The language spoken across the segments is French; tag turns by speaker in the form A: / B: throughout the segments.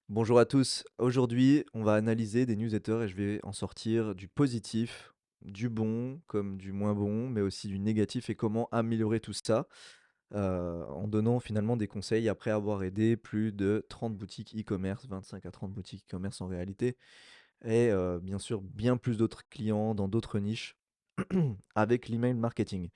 A: Bonjour à tous. Aujourd'hui, on va analyser des newsletters et je vais en sortir du positif, du bon comme du moins bon, mais aussi du négatif et comment améliorer tout ça en donnant finalement des conseils après avoir aidé plus de 30 boutiques e-commerce, 25 à 30 boutiques e-commerce en réalité, et bien sûr bien plus d'autres clients dans d'autres niches avec l'email marketing.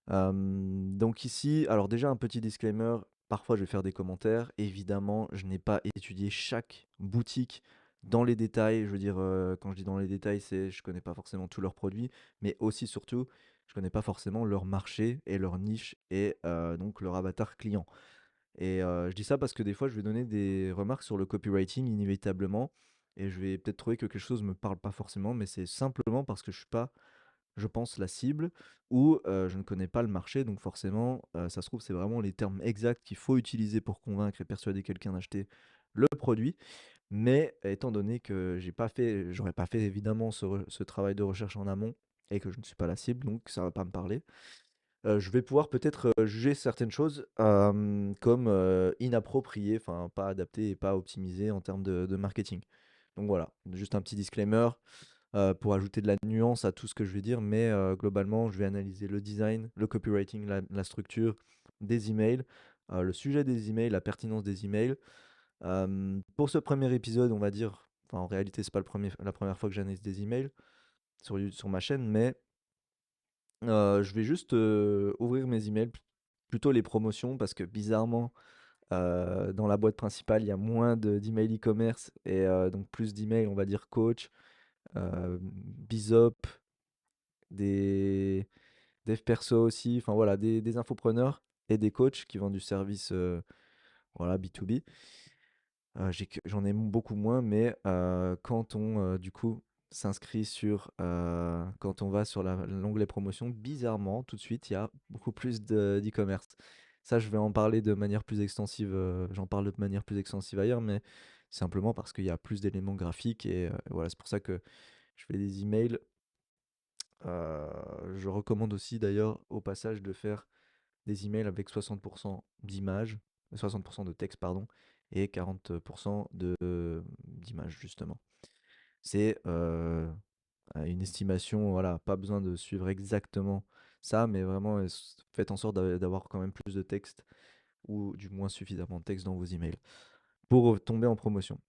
A: Donc ici, alors déjà un petit disclaimer, parfois je vais faire des commentaires. Évidemment, je n'ai pas étudié chaque boutique dans les détails. Je veux dire, quand je dis dans les détails, c'est je connais pas forcément tous leurs produits, mais aussi surtout, je connais pas forcément leur marché et leur niche et donc leur avatar client. Et je dis ça parce que des fois, je vais donner des remarques sur le copywriting inévitablement et je vais peut-être trouver que quelque chose me parle pas forcément, mais c'est simplement parce que je suis pas, je pense, la cible ou je ne connais pas le marché, donc forcément, ça se trouve, c'est vraiment les termes exacts qu'il faut utiliser pour convaincre et persuader quelqu'un d'acheter le produit. Mais étant donné que j'aurais pas fait évidemment ce travail de recherche en amont et que je ne suis pas la cible, donc ça va pas me parler. Je vais pouvoir peut-être, juger certaines choses, comme, inappropriées, enfin pas adaptées et pas optimisées en termes de marketing. Donc voilà, juste un petit disclaimer, pour ajouter de la nuance à tout ce que je vais dire, mais globalement, je vais analyser le design, le copywriting, la structure des emails, le sujet des emails, la pertinence des emails. Pour ce premier épisode, on va dire, enfin en réalité, c'est pas la première fois que j'analyse des emails sur ma chaîne, mais je vais juste, ouvrir mes emails, plutôt les promotions parce que bizarrement, dans la boîte principale, il y a moins d'emails e-commerce et donc plus d'emails, on va dire coach, Bizop, des dev perso aussi, enfin voilà, des infopreneurs et des coachs qui vendent du service, voilà, B2B. J'en ai beaucoup moins, mais quand on, du coup, s'inscrit quand on va sur l'onglet promotion, bizarrement, tout de suite, il y a beaucoup plus d'e-commerce. Ça, je vais en parler de manière plus extensive, j'en parle de manière plus extensive ailleurs, mais simplement parce qu'il y a plus d'éléments graphiques et voilà, c'est pour ça que je fais des emails. Je recommande aussi d'ailleurs au passage de faire des emails avec 60% d'images, 60% de texte, pardon, et 40% d'images, justement. C'est à une estimation, voilà, pas besoin de suivre exactement ça, mais vraiment faites en sorte d'avoir quand même plus de texte, ou du moins suffisamment de texte dans vos emails, pour tomber en promotion.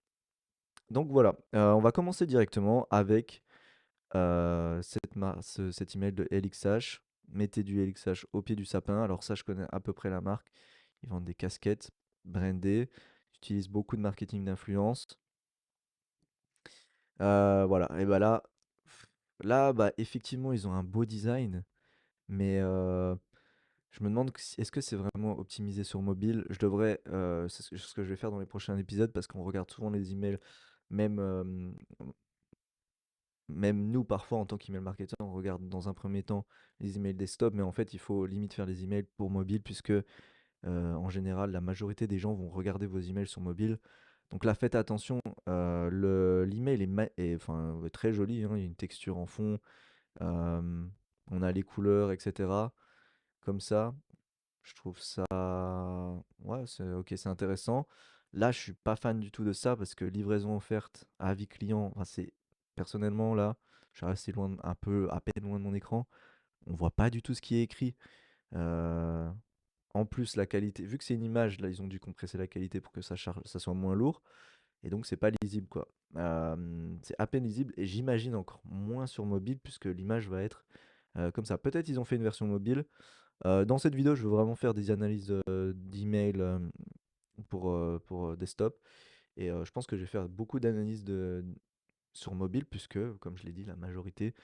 A: Donc voilà, on va commencer directement avec cet email de LXH. Mettez du LXH au pied du sapin. Alors ça, je connais à peu près la marque. Ils vendent des casquettes brandées. Ils utilisent beaucoup de marketing d'influence. Voilà. Et bah là, bah, effectivement, ils ont un beau design, mais je me demande est-ce que c'est vraiment optimisé sur mobile. C'est ce que je vais faire dans les prochains épisodes parce qu'on regarde souvent les emails, même même nous, parfois, en tant qu'email marketer, on regarde dans un premier temps les emails desktop, mais en fait, il faut limite faire les emails pour mobile, puisque en général, la majorité des gens vont regarder vos emails sur mobile. Donc là, faites attention, l'email enfin, très joli, hein, il y a une texture en fond, euh, on a les couleurs, etc. Comme ça, je trouve ça, ouais, ok, c'est intéressant. Là, je suis pas fan du tout de ça parce que livraison offerte à avis client, enfin, c'est personnellement là, je suis resté loin, un peu à peine loin de mon écran. On voit pas du tout ce qui est écrit. Euh, En plus, la qualité, vu que c'est une image, là, ils ont dû compresser la qualité pour que ça soit moins lourd, et donc c'est pas lisible, quoi. C'est à peine lisible, et j'imagine encore moins sur mobile puisque l'image va être comme ça. Peut-être ils ont fait une version mobile. Dans cette vidéo, je veux vraiment faire des analyses d'email pour desktop. Et je pense que je vais faire beaucoup d'analyses sur mobile, puisque, comme je l'ai dit, la majorité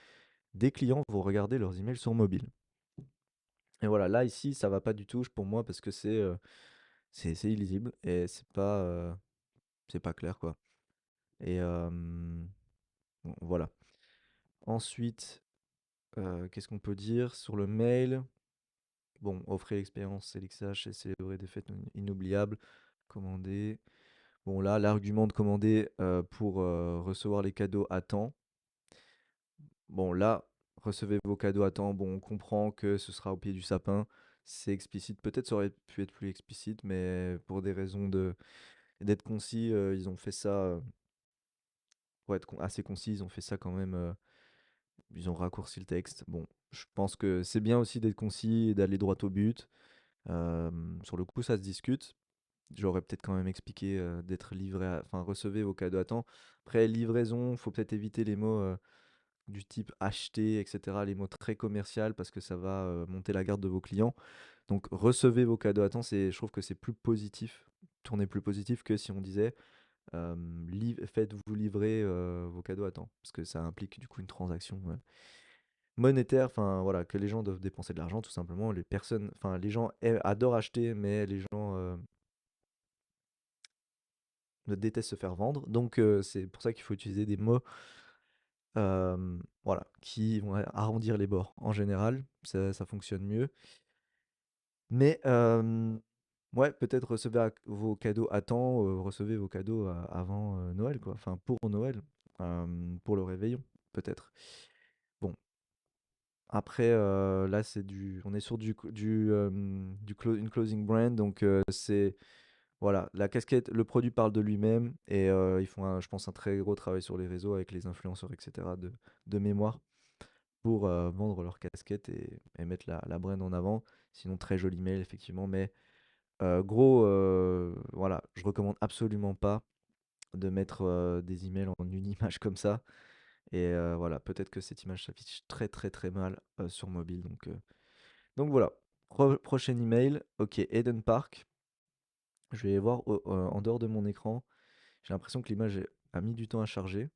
A: des clients vont regarder leurs emails sur mobile. Et voilà, là, ici, ça va pas du tout pour moi, parce que c'est illisible et c'est pas clair, quoi. Et bon, voilà. Ensuite, qu'est-ce qu'on peut dire sur le mail? Bon, offrez l'expérience CLXH et célébrer des fêtes inoubliables. Commander. Bon, là, l'argument de commander pour recevoir les cadeaux à temps. Bon, là, recevez vos cadeaux à temps. Bon, on comprend que ce sera au pied du sapin. C'est explicite. Peut-être ça aurait pu être plus explicite, mais pour des raisons d'être concis, ils ont fait ça, pour être assez concis, ils ont fait ça quand même, ils ont raccourci le texte. Bon, je pense que c'est bien aussi d'être concis et d'aller droit au but. Sur le coup, ça se discute. J'aurais peut-être quand même expliqué, d'être livré enfin, recevez vos cadeaux à temps. Après livraison, faut peut-être éviter les mots, du type acheter et cetera, les mots très commercial parce que ça va, monter la garde de vos clients. Donc recevez vos cadeaux à temps, je trouve que c'est plus positif, tourner plus positif que si on disait, faites-vous livrer, vos cadeaux à temps. Parce que ça implique du coup une transaction, monétaire, enfin voilà, que les gens doivent dépenser de l'argent tout simplement. Les gens adorent acheter, mais les gens, détestent se faire vendre. Donc c'est pour ça qu'il faut utiliser des mots, voilà, qui vont arrondir les bords. En général, ça fonctionne mieux. Mais ouais, peut-être vos cadeaux à temps, recevez vos cadeaux avant Noël, quoi. Enfin, pour Noël, pour le réveillon, peut-être. Bon, après, là, on est sur une closing brand, donc voilà, la casquette, le produit parle de lui-même et ils font, je pense, un très gros travail sur les réseaux avec les influenceurs, etc., de mémoire pour vendre leur casquette et mettre la brand en avant. Sinon, très joli mail, effectivement, mais gros, voilà, je recommande absolument pas de mettre, des emails en une image comme ça et voilà, peut-être que cette image s'affiche très, très, très mal, sur mobile donc voilà. Prochain email, OK, Eden Park. Je vais voir en dehors de mon écran. J'ai l'impression que l'image a mis du temps à charger.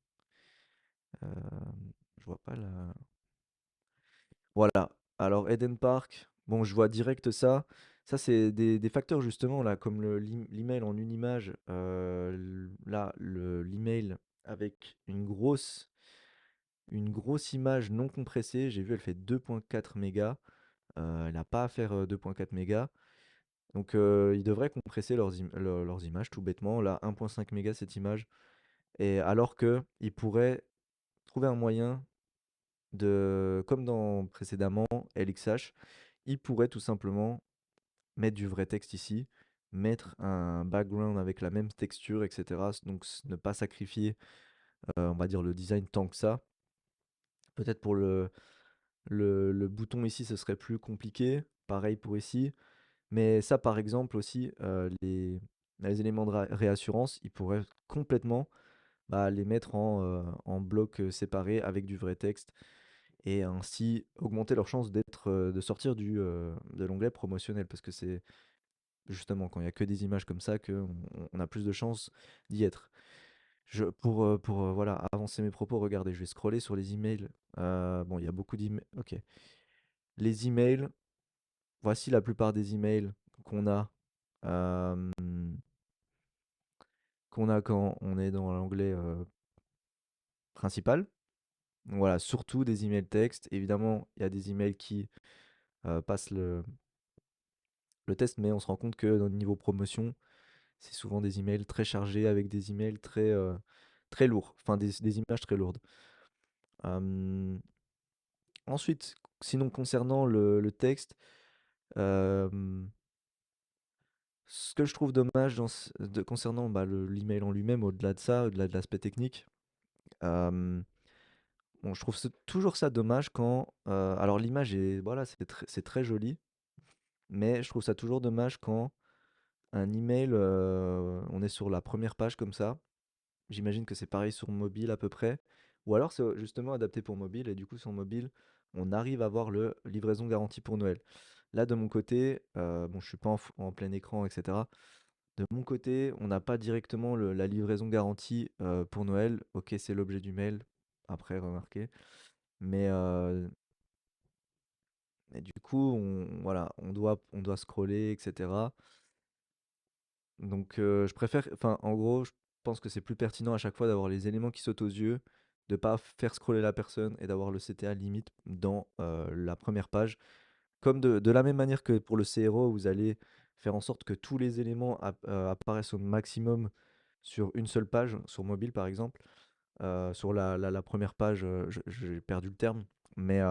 A: Je vois pas la voilà. Alors Eden Park, bon, je vois direct ça. Ça, c'est des facteurs justement là, comme l'email en une image. Là, l'email avec une grosse image non compressée. J'ai vu, elle fait 2,4 mégas. Elle n'a pas à faire 2,4 mégas. Donc, ils devraient compresser leurs images tout bêtement. Là, 1,5 mégas cette image. Et alors que ils pourraient trouver un moyen comme dans précédemment, LXH, ils pourraient tout simplement mettre du vrai texte ici, mettre un background avec la même texture, etc. Donc ne pas sacrifier, on va dire, le design tant que ça. Peut-être pour le bouton ici, ce serait plus compliqué. Pareil pour ici. Mais ça, par exemple, aussi, les éléments de réassurance, ils pourraient complètement les mettre en blocs séparés avec du vrai texte et ainsi augmenter leurs chances de sortir de l'onglet promotionnel parce que c'est justement quand il y a que des images comme ça qu'on on a plus de chances d'y être. Voilà, avancer mes propos, regardez, je vais scroller sur les emails. Bon, il y a beaucoup d'emails. Ok. Les emails, voici la plupart des emails qu'on a, euh, qu'on a quand on est dans l'onglet principal. Donc voilà, surtout des emails texte. Évidemment, il y a des emails qui passent le test, mais on se rend compte que dans le niveau promotion, c'est souvent des emails très chargés avec des emails très lourds, enfin des images très lourdes. Euh, Ensuite, sinon concernant le texte, euh, ce que je trouve dommage concernant l'email en lui-même, au-delà de ça, au-delà de l'aspect technique, euh, bon, je trouve toujours ça dommage alors l'image est, voilà, c'est très joli, mais je trouve ça toujours dommage quand un email, on est sur la première page comme ça. J'imagine que c'est pareil sur mobile à peu près. Ou alors c'est justement adapté pour mobile et du coup sur mobile, on arrive à voir le livraison garantie pour Noël. Là de mon côté, bon je suis pas en plein écran, etc. De mon côté, on n'a pas directement la livraison garantie pour Noël. Ok, c'est l'objet du mail, après remarquez. Mais, du coup, voilà, on doit scroller, etc. Donc, je préfère, enfin, en gros, je pense que c'est plus pertinent à chaque fois d'avoir les éléments qui sautent aux yeux, de pas faire scroller la personne et d'avoir le CTA limite dans la première page. Comme de la même manière que pour le CRO, vous allez faire en sorte que tous les éléments apparaissent au maximum sur une seule page, sur mobile par exemple. Sur la première page, j'ai perdu le terme, mais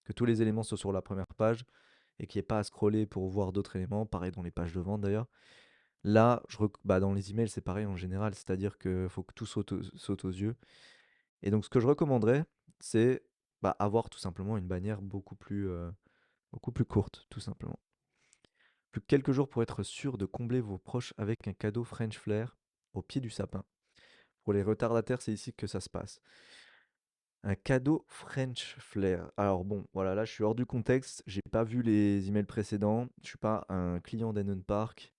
A: que tous les éléments soient sur la première page et qu'il n'y ait pas à scroller pour voir d'autres éléments. Pareil dans les pages de vente d'ailleurs. Là, bah, dans les emails, c'est pareil en général, c'est-à-dire qu'il faut que tout saute aux yeux. Et donc, ce que je recommanderais, c'est bah, avoir tout simplement une bannière beaucoup plus courte, tout simplement. Plus que quelques jours pour être sûr de combler vos proches avec un cadeau French Flair au pied du sapin. Pour les retardataires, c'est ici que ça se passe. Un cadeau French Flair. Alors bon, voilà, là je suis hors du contexte, j'ai pas vu les emails précédents, je suis pas un client d'Eden Park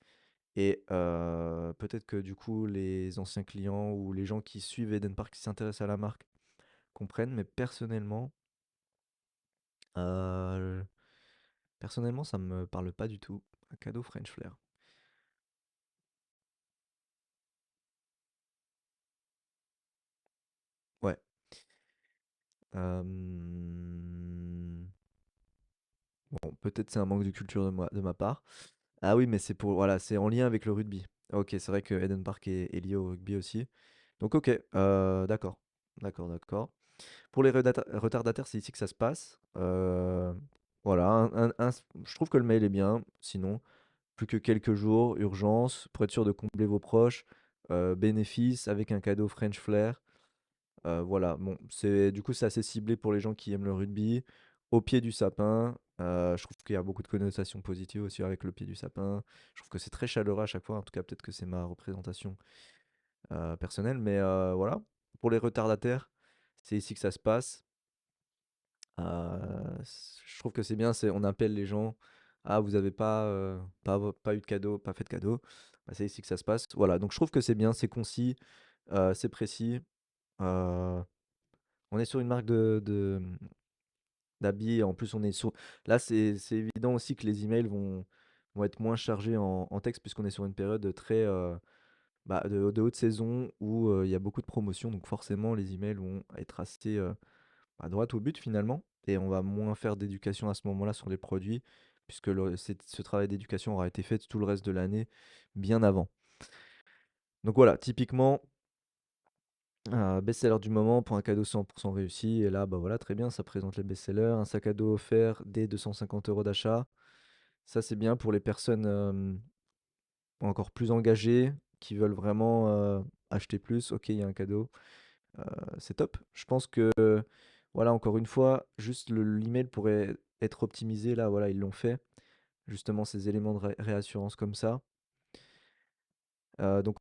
A: et peut-être que du coup les anciens clients ou les gens qui suivent Eden Park, qui s'intéressent à la marque, comprennent, mais euh, personnellement ça me parle pas du tout. Un cadeau French Flair. Ouais. Euh, Bon, peut-être c'est un manque de culture de ma part. Ah oui, mais c'est pour voilà, c'est en lien avec le rugby. OK, c'est vrai que Eden Park est lié au rugby aussi. Donc OK, d'accord. D'accord, d'accord. Pour les retardataires, c'est ici que ça se passe. Voilà, je trouve que le mail est bien. Sinon, plus que quelques jours, urgence, pour être sûr de combler vos proches, bénéfice avec un cadeau French Flair. Voilà, bon, du coup, c'est assez ciblé pour les gens qui aiment le rugby. Au pied du sapin, je trouve qu'il y a beaucoup de connotations positives aussi avec le pied du sapin. Je trouve que c'est très chaleureux à chaque fois. En tout cas, peut-être que c'est ma représentation personnelle. Mais voilà, pour les retardataires, c'est ici que ça se passe. Je trouve que c'est bien, on appelle les gens. Ah, vous avez pas eu de cadeau, pas fait de cadeau. Bah, c'est ici que ça se passe. Voilà, donc je trouve que c'est bien, c'est concis, c'est précis. Euh, on est sur une marque d'habits. En plus, là, c'est évident aussi que les emails vont être moins chargés en texte puisqu'on est sur une période très bah, de haute saison où il y a beaucoup de promotions. Donc forcément, les emails vont être assez à droite au but finalement. Et on va moins faire d'éducation à ce moment-là sur les produits puisque ce travail d'éducation aura été fait tout le reste de l'année bien avant. Donc voilà, typiquement, best-seller du moment pour un cadeau 100% réussi. Et là, bah voilà, très bien, ça présente les best-sellers. Un sac à dos offert dès 250 € d'achat. Ça, c'est bien pour les personnes encore plus engagées qui veulent vraiment acheter plus. Ok, il y a un cadeau. C'est top. Je pense que, voilà, encore une fois, juste l'email pourrait être optimisé. Là, voilà, ils l'ont fait. Justement, ces éléments de réassurance comme ça. Donc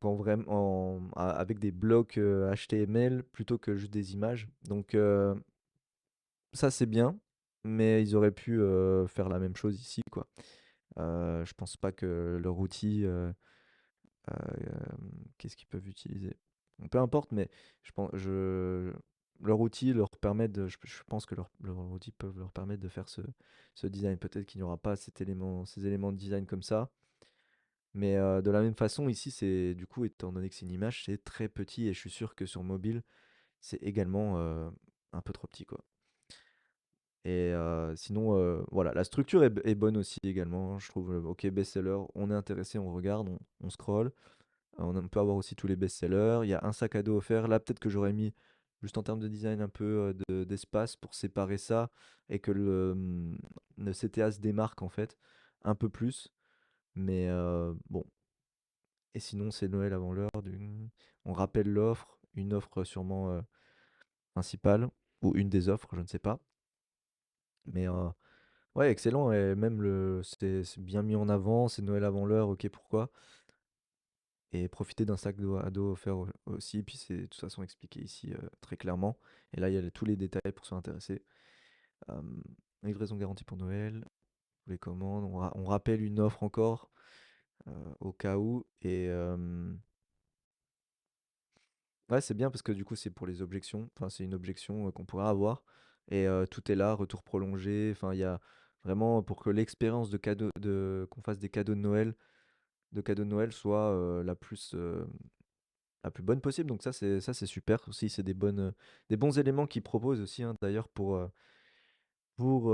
A: avec des blocs HTML plutôt que juste des images. Donc ça c'est bien, mais ils auraient pu faire la même chose ici, quoi. Je pense pas que leur outil, qu'est-ce qu'ils peuvent utiliser? Bon, peu importe, mais leur outil leur permet je pense que leur outil peuvent leur permettre de faire ce design. Peut-être qu'il n'y aura pas ces éléments de design comme ça. Mais de la même façon, ici, c'est du coup, étant donné que c'est une image, c'est très petit et je suis sûr que sur mobile, c'est également un peu trop petit, quoi. Et sinon, voilà, la structure est bonne aussi également, hein, je trouve. Ok, best-seller, on est intéressé, on regarde, on scroll. On peut avoir aussi tous les best-sellers. Il y a un sac à dos offert. Là, peut-être que j'aurais mis, juste en termes de design, un peu d'espace pour séparer ça et que le CTA se démarque en fait un peu plus. Mais bon, et sinon, c'est Noël avant l'heure. On rappelle l'offre, une offre sûrement principale, ou une des offres, je ne sais pas. Mais ouais, excellent. Et même c'est bien mis en avant, c'est Noël avant l'heure, ok, pourquoi? Et profiter d'un sac à dos offert aussi. Puis c'est de toute façon expliqué ici très clairement. Et là, il y a tous les détails pour s'intéresser. Euh, Livraison garantie pour Noël, les commandes. On rappelle une offre encore au cas où. Et ouais, c'est bien parce que du coup, c'est pour les objections. Enfin, c'est une objection qu'on pourrait avoir. Et tout est là, retour prolongé. Enfin, il y a vraiment pour que l'expérience qu'on fasse des cadeaux de Noël soit la plus bonne possible. Donc ça, c'est super aussi. C'est des bons éléments qu'ils proposent aussi, hein, d'ailleurs, pour, pour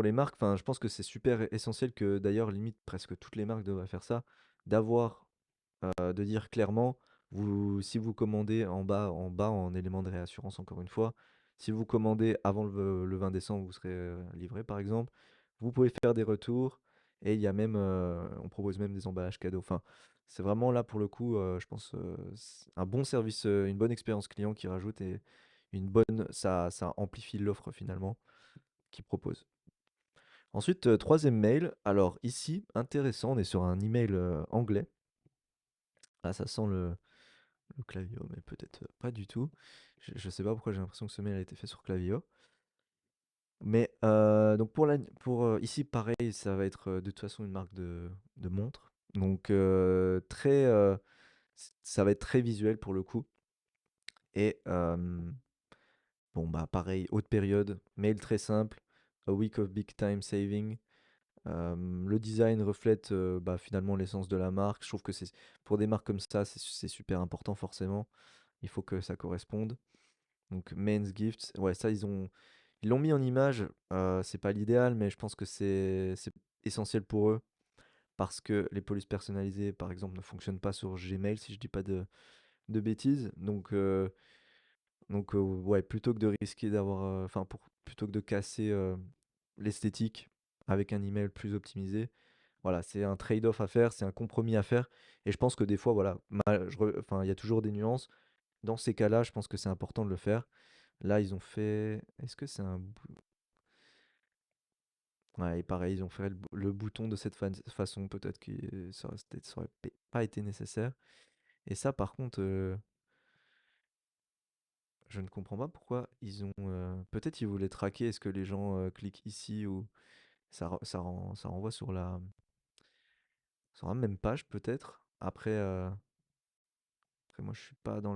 A: les marques. Enfin, je pense que c'est super essentiel que d'ailleurs, limite, presque toutes les marques devraient faire ça, d'avoir de dire clairement, si vous commandez en bas, en élément de réassurance, encore une fois, si vous commandez avant le 20 décembre, vous serez livré, par exemple. Vous pouvez faire des retours et il y a même, on propose même des emballages cadeaux. Enfin, c'est vraiment là pour le coup, je pense, c'est un bon service, une bonne expérience client qui rajoute et une bonne ça amplifie l'offre finalement qu'ils proposent. Ensuite, 3e mail, alors ici, intéressant, on est sur un email, anglais. Là, ça sent le Klaviyo, mais peut-être, pas du tout. Je sais pas pourquoi j'ai l'impression que ce mail a été fait sur Klaviyo. Mais donc ici pareil, ça va être, de toute façon une marque de montre. Donc très, ça va être très visuel pour le coup et bon, bah, pareil, haute période, mail très simple, a week of big time saving. Le design reflète, bah, finalement l'essence de la marque. Je trouve que c'est pour des marques comme ça, c'est super important forcément. Il faut que ça corresponde. Donc men's gifts, ouais, ça ils l'ont mis en image, c'est pas l'idéal, mais je pense que c'est essentiel pour eux parce que les polices personnalisées, par exemple, ne fonctionnent pas sur Gmail si je dis pas de bêtises. Donc ouais, plutôt que de risquer d'avoir, enfin plutôt que de casser, l'esthétique avec un email plus optimisé, voilà, c'est un trade-off à faire, c'est un compromis à faire et je pense que des fois, voilà, enfin, il y a toujours des nuances. Dans ces cas-là, je pense que c'est important de le faire. Là, ils ont fait est-ce que c'est un bou ouais et pareil, ils ont fait le bouton de cette façon, peut-être que ça aurait pas été nécessaire et ça, par contre, je ne comprends pas pourquoi ils ont, peut-être ils voulaient traquer, est-ce que les gens, cliquent ici ou ça renvoie sur la même page peut-être? Après moi je suis pas dans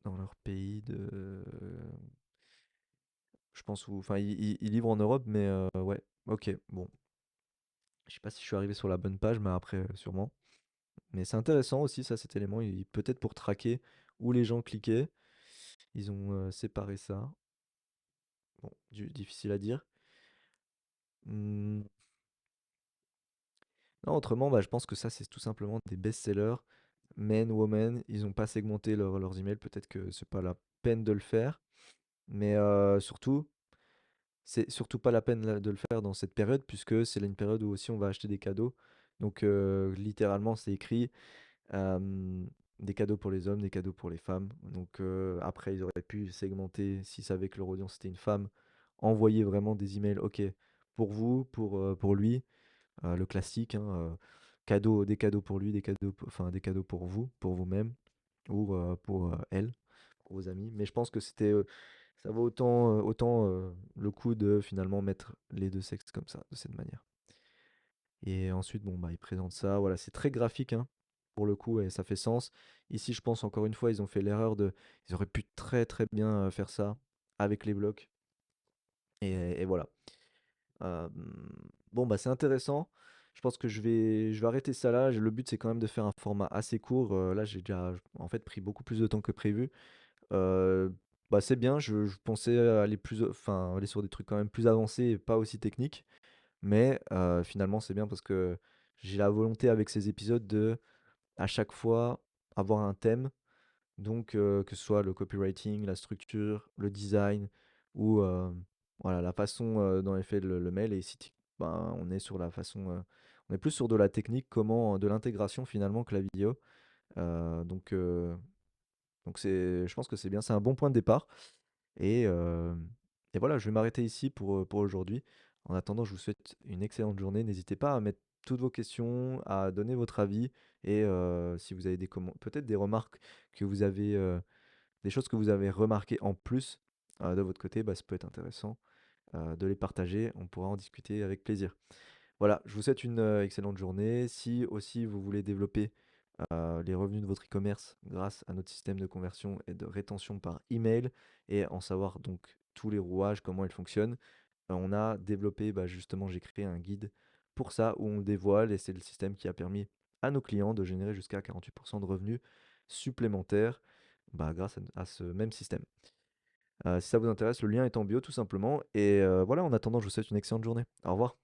A: leur pays de je pense où enfin ils livrent en Europe mais ouais, OK, bon. Je sais pas si je suis arrivé sur la bonne page, mais après, sûrement. Mais c'est intéressant aussi ça, cet élément, peut-être pour traquer où les gens cliquaient, ils ont, séparé ça. Bon, difficile à dire. Mmh. Non, autrement, bah, je pense que ça, c'est tout simplement des best-sellers. Men, women, ils n'ont pas segmenté leurs emails. Peut-être que c'est pas la peine de le faire. Mais surtout, c'est surtout pas la peine de le faire dans cette période, puisque c'est une période où aussi on va acheter des cadeaux. Donc littéralement, c'est écrit des cadeaux pour les hommes, des cadeaux pour les femmes. Donc après, ils auraient pu segmenter, s'ils savaient que leur audience était une femme, envoyer vraiment des emails, ok, pour vous, pour lui. Le classique, hein, des cadeaux pour lui, enfin des cadeaux pour vous, pour vous-même, ou pour elle, pour vos amis. Mais je pense que ça vaut autant le coup de finalement mettre les deux sexes comme ça, de cette manière. Et ensuite, bon, bah, ils présentent ça. Voilà, c'est très graphique, hein, pour le coup, et ça fait sens. Ici, je pense encore une fois, ils ont fait l'erreur de. Ils auraient pu très très bien faire ça avec les blocs. Et voilà. Hem, bon, bah, c'est intéressant. Je pense que je vais arrêter ça là. Le but, c'est quand même de faire un format assez court. Là, j'ai déjà, en fait, pris beaucoup plus de temps que prévu. Heu, bah, c'est bien. Je pensais aller sur des trucs quand même plus avancés et pas aussi techniques. Mais finalement, c'est bien parce que j'ai la volonté avec ces épisodes de, à chaque fois, avoir un thème donc que ce soit le copywriting, la structure, le design ou voilà, la façon, dont est fait le mail et ici ben, on est sur la façon, on est plus sur de la technique, comment de l'intégration finalement que la vidéo. Heu, donc heu, donc je pense que c'est bien, c'est un bon point de départ et et voilà, je vais m'arrêter ici pour aujourd'hui. En attendant, je vous souhaite une excellente journée. N'hésitez pas à mettre toutes vos questions, à donner votre avis et si vous avez peut-être des remarques que vous avez, des choses que vous avez remarquées en plus, de votre côté, bah, ça peut être intéressant, de les partager. On pourra en discuter avec plaisir. Voilà, je vous souhaite une, excellente journée. Si aussi vous voulez développer, les revenus de votre e-commerce grâce à notre système de conversion et de rétention par email et en savoir donc tous les rouages, comment ils fonctionnent, on a développé, bah, justement, j'ai créé un guide pour ça où on le dévoile et c'est le système qui a permis à nos clients de générer jusqu'à 48 de revenus supplémentaires, bah, grâce à ce même système. Si ça vous intéresse, le lien est en bio tout simplement et voilà, en attendant, je vous souhaite une excellente journée. Au revoir.